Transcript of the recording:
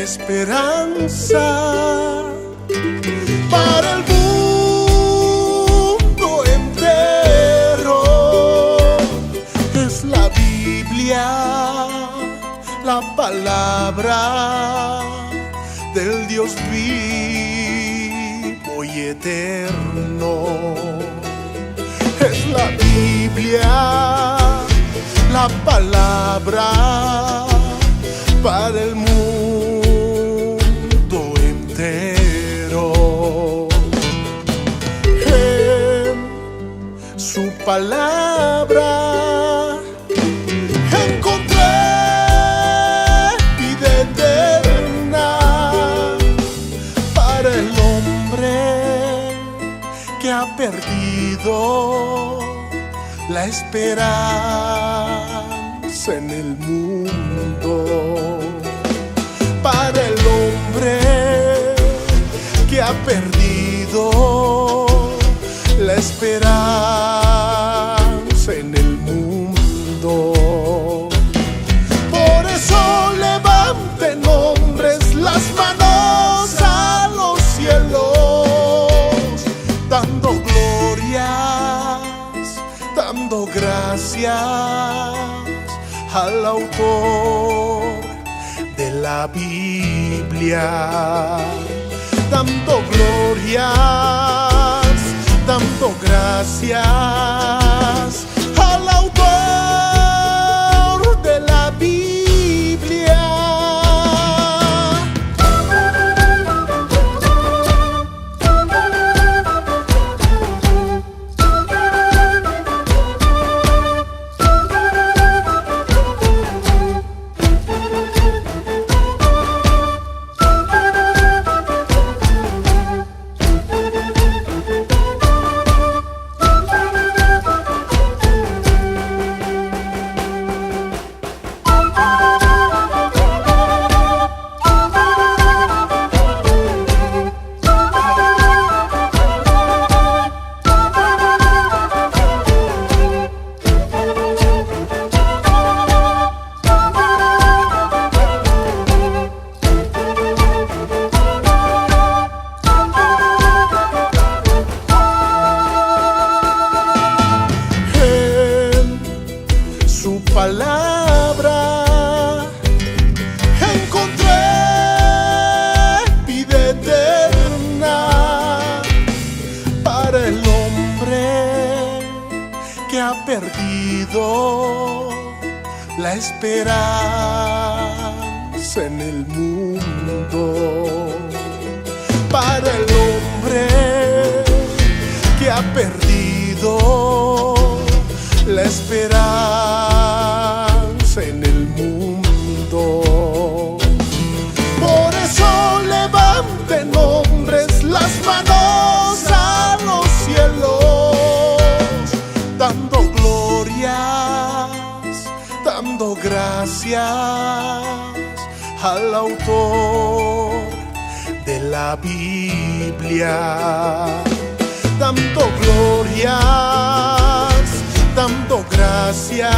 esperanza para el mundo entero. Es la Biblia, la palabra del Dios vivo y eterno. Es la Biblia, la palabra para el mundo entero. En su palabra encontré vida eterna para el hombre que ha perdido la esperanza en el mundo. Para el hombre que ha perdido la esperanza en el mundo. Por eso levanten, hombres, las manos a los cielos, dando glorias, dando gracias al autor de la Biblia, dando glorias, dando gracias al autor de la Biblia. Palabra encontré vida eterna para el hombre que ha perdido la esperanza en el mundo. Para el hombre que ha perdido la esperanza en el mundo. Por eso levanten, hombres, las manos a los cielos, dando glorias, dando gracias al autor de la Biblia, dando glorias, dando gracias